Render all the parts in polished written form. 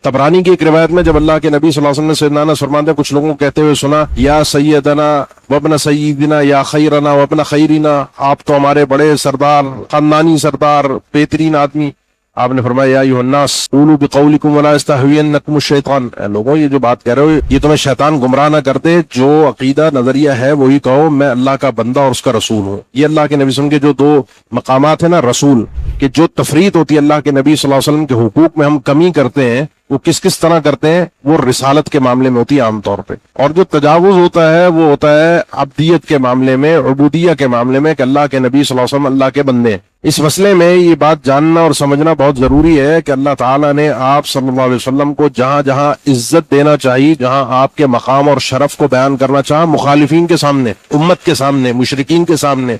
तबरानी की एक रिवायत में जब अल्लाह के नबी सल्लल्लाहु अलैहि वसल्लम ने सैयदना अनस फरमाते हैं कुछ लोगों को कहते हुए सुना, या सैयदना वब्न सैयदना या खैरना वब्न खैरिना, आप तो हमारे बड़े सरदार, खानदानी सरदार, बेहतरीन आदमी। आपने फरमाया या अय्युहन्नास क़ूलू बिक़ौलिकुम वला यस्तहवियन्नकुम शैतान, लोगों ये जो बात कह रहे हो ये तुम्हें शैतान गुमराह ना करते, जो अकीदा नजरिया है वही कहो, मैं अल्लाह का बंदा और उसका रसूल हूँ। ये अल्लाह के नबी सल्लल्लाहु अलैहि वसल्लम के जो दो मकामात है ना रसूल कि जो तफरीत होती है अल्लाह के नबी सल्लल्लाहु अलैहि वसल्लम के हुकूक में, हम कमी करते हैं वो किस किस तरह करते हैं, वो रिसालत के मामले में होती है आमतौर पे, और जो तजावुज होता है वो होता है अब्दियत के मामले में, उबूदिया के मामले में कि अल्लाह के नबी सल्लल्लाहु अलैहि वसल्लम अल्लाह के बंदे हैं। इस मसले में ये बात जानना और समझना बहुत जरूरी है कि अल्लाह ताला ने आप सल्लल्लाहु अलैहि वसल्लम को जहां जहां इज्जत देना चाहिए, जहां आपके मकाम और शरफ को बयान करना चाहा, मुखालिफीन के सामने, उम्मत के सामने, मुशरिकीन के सामने,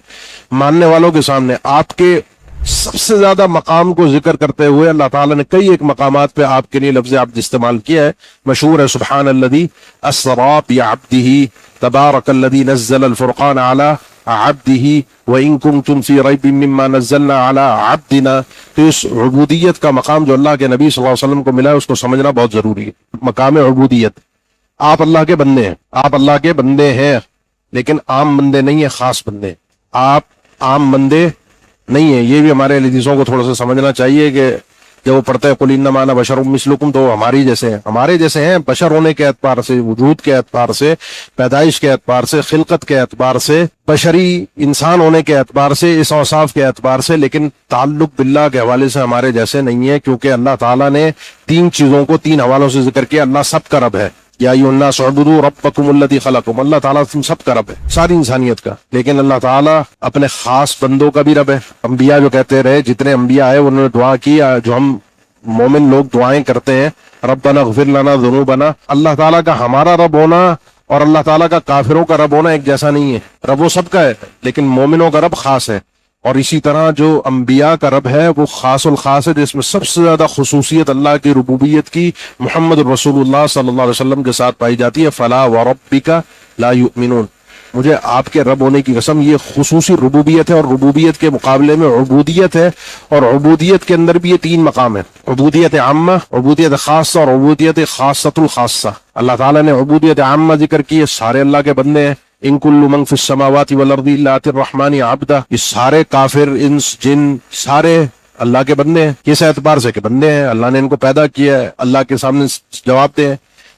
मानने वालों के सामने, आपके सबसे ज्यादा मकाम को जिक्र करते हुए अल्लाह ताला ने कई एक मकामात पे आपके लिए लफ्ज अब्द इस्तेमाल किया है। मशहूर है सुब्हानल्लज़ी अस्रा बिअब्दिही तबारकल्लज़ी नज़्ज़ल अल-फ़ुरक़ान अला अब्दिही व इन कुंतुम फ़ी रैबिम मिम्मा नज़्ज़लना अला अब्दिना। तो इस उबूदियत का मकाम जो अल्लाह के नबी सल्लल्लाहु अलैहि वसल्लम को मिला है उसको समझना बहुत जरूरी है। मकाम उबूदियत, आप अल्लाह के बंदे हैं, आप अल्लाह के बंदे हैं, लेकिन आम बंदे नहीं है, खास बंदे। आप आम बंदे नहीं है, ये भी हमारे हदीसों को थोड़ा सा समझना चाहिए कि जब वो पढ़ते हैं कुल इन्नमा अना बशरुम मिस्लुकुम, तो हमारी जैसे हैं, हमारे जैसे हैं बशर होने के एतबार से, वजूद के एतबार से, पैदाइश के एतबार से, खिलकत के एतबार से, बशरी इंसान होने के एतबार से, इस औसाफ के एतबार से, लेकिन ताल्लुक बिल्लाह के हवाले से हमारे जैसे नहीं है, क्योंकि अल्लाह ताला ने तीन चीजों को तीन हवालों से जिक्र किया। अल्लाह सब का रब है, या अय्युहन्नास उअ्बुदू रब्बकुमुल्लज़ी खलक़कुम, अल्लाह ताला तुम सब का रब है, सारी इंसानियत का। लेकिन अल्लाह ताला अपने खास बंदों का भी रब है। अंबिया जो कहते रहे, जितने अंबिया है उन्होंने दुआ की, जो हम मोमिन लोग दुआएं करते हैं, रब्बना इग़फिर लना ज़ुनूबना, अल्लाह ताला का हमारा रब होना और अल्लाह ताला का काफिरों का रब होना एक जैसा नहीं है। रब वो सबका है, लेकिन मोमिनों का रब खास है। और इसी तरह जो अंबिया का रब है वो खासुल खास है, जिसमें सबसे ज्यादा खुसूसियत अल्लाह की रुबूबियत की मुहम्मद रसूलुल्लाह सल्लल्लाहु अलैहि वसल्लम के साथ पाई जाती है। फला व रब्बिका ला युमिनून, मुझे आपके रब होने की कसम, ये खुसूसी रुबूबियत है, और रुबूबियत के मुकाबले में उबूदियत है, और उबूदियत के अंदर भी ये तीन मकाम है, उबूदियत आम्मा, उबूदियत खासा और उबूदियत खासतुल खासा। अल्लाह ताला ने उबूदियत आम्मा जिक्र की है, सारे अल्लाह के बंदे हैं। इन कुल्लु मन फिस समावाति वल अर्दि इल्ला आतिर रहमानी अब्दा, ये सारे काफिर, इंस, जिन, सारे अल्लाह के बंदे हैं। किस एतबार से के बंदे हैं, अल्लाह ने इनको पैदा किया है, अल्लाह के सामने जवाब दे,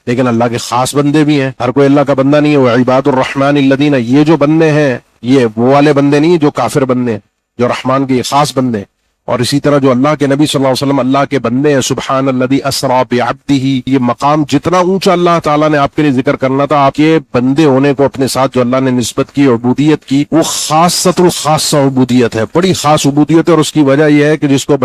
लेकिन अल्लाह के खास बंदे भी हैं। हर कोई अल्लाह का बंदा नहीं है। वो इबादुर रहमान अल्लज़ीना, ये जो बंदे हैं ये वो वाले बंदे नहीं जो काफिर बंदे हैं, जो रहमान के खास बंदे हैं। और इसी तरह जो अल्लाह के नबी सल्लल्लाहु अलैहि वसल्लम अल्लाह के बंदे हैं, सुब्हानल्लज़ी अस्रा बिअब्दिही, ये मकाम जितना ऊंचा अल्लाह ताला ने आपके लिए जिक्र करना था, आपके बंदे होने को अपने साथ जो अल्लाह ने निस्बत की उबूदियत की, वो खासतुल खासा उबूदियत है, बड़ी खास उबूदियत है। और उसकी वजह यह है कि जिसको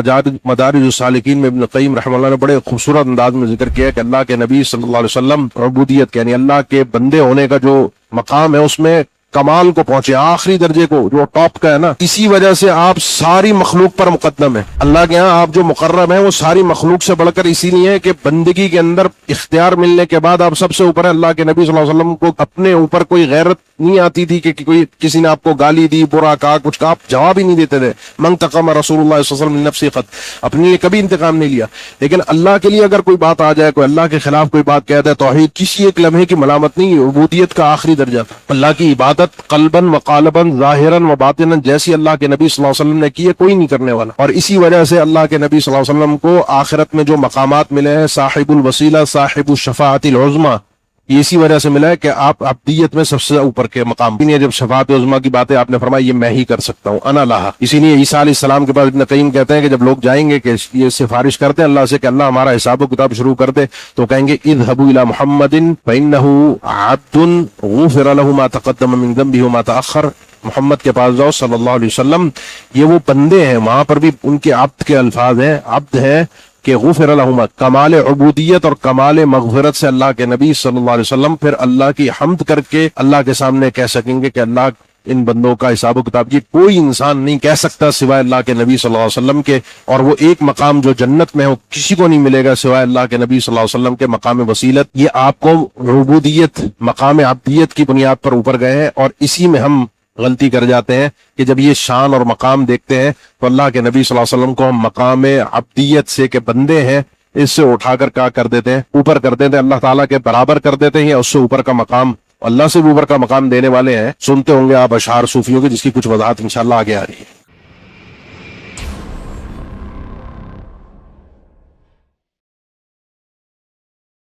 मदारिजुस सालिकीन में इब्न क़य्यिम रहमतुल्लाह ने बड़े खूबसूरत अंदाज में जिक्र किया कि अल्लाह के नबी सल्लल्लाहु अलैहि वसल्लम उबूदियत यानी अल्लाह के बंदे होने का जो मकाम है उसमें कमाल को पहुंचे, आखिरी दर्जे को, जो टॉप का है ना। इसी वजह से आप सारी मखलूक पर मुकद्दम है। अल्लाह के यहाँ आप जो मुकर्रम है वो सारी मखलूक से बढ़कर इसीलिए है कि बंदगी के अंदर इख्तियार मिलने के बाद आप सबसे ऊपर है। अल्लाह के नबी सल्लल्लाहु अलैहि वसल्लम को अपने ऊपर कोई गैरत नहीं आती थी कि कोई किसी ने आपको गाली दी, बुरा कहा, कुछ कहा, आप जवाब ही नहीं देते थे। मन तक़म रसूलुल्लाह सल्लल्लाहु अलैहि वसल्लम मिन नफ्सी क़त, अपने लिए कभी इंतकाम नहीं लिया। लेकिन अल्लाह के लिए अगर कोई बात आ जाए, कोई अल्लाह के खिलाफ कोई बात कहता है, तौहीद किसी एक लम्हे की मलामत नहीं, उबूदियत का आखिरी दर्जा था। अल्लाह की इबादत क़ल्बन व क़ालबन ज़ाहिरन व बातिनन जैसी अल्लाह के नबी सल्लल्लाहु अलैहि वसल्लम ने की है, कोई नहीं करने वाला। और इसी वजह से अल्लाह के नबी सल्लल्लाहु अलैहि वसल्लम को आखिरत में जो मकामात मिले हैं, साहिबुल वसीला, साहिबुश शफाअतिल उज़्मा, ये इसी वजह से मिला है कि आप अब्दियत में सबसे ऊपर के मकाम। जब शफाअत उज़्मा की बातें आपने फरमाई, ये मैं ही कर सकता हूँ, अना लाहा। इसीलिए ईसा अलैहिस्सलाम के बाद इब्न क़य्यिम कहते हैं कि जब लोग जाएंगे कि ये सिफारिश करते हैं अल्लाह से कि अल्लाह हमारा हिसाब किताब शुरू कर दे, तो कहेंगे इज़हबू इला मुहम्मदिन फ़इन्नहु अब्दुन गुफ़िर लहु मा तक़द्दम मिन ज़ंबिही व मा तअख़्ख़र। मोहम्मद के पास जाओ सल्लल्लाहु अलैहि वसल्लम, ये वो बंदे हैं, वहां पर भी उनके अब्द के अल्फाज हैं, अब्द है कि गुफ़िर लहुमा, कमाल उबूदियत और कमाल मग़फ़िरत से अल्लाह के नबी सल्लल्लाहु अलैहि वसल्लम फिर अल्लाह की हम्द करके अल्लाह के सामने कह सकेंगे कि अल्लाह इन बंदों का हिसाब किताब ये कोई इंसान नहीं कह सकता सिवाय अल्लाह के नबी सल्लल्लाहु अलैहि वसल्लम के। और वो एक मकाम जो जन्नत में है वो किसी को नहीं मिलेगा सिवाय अल्लाह के नबी सल्लल्लाहु अलैहि वसल्लम के, मकाम वसीलत। ये आपको उबूदियत, मकाम अब्दियत की बुनियाद पर ऊपर गए हैं। और इसी में हम गलती कर जाते हैं कि जब ये शान और मकाम देखते हैं तो अल्लाह के नबी सल्लल्लाहु अलैहि वसल्लम को हम मकाम अब्दियत से के बंदे हैं اس سے اٹھا کر کیا کر دیتے ہیں، اوپر کر دیتے ہیں، اللہ تعالیٰ کے برابر کر دیتے ہیں، یا اس سے اوپر کا مقام، اللہ سے بھی اوپر کا مقام دینے والے ہیں۔ سنتے ہوں گے آپ اشعار صوفیوں کے، جس کی کچھ وضاحت انشاءاللہ آگے آ رہی ہے۔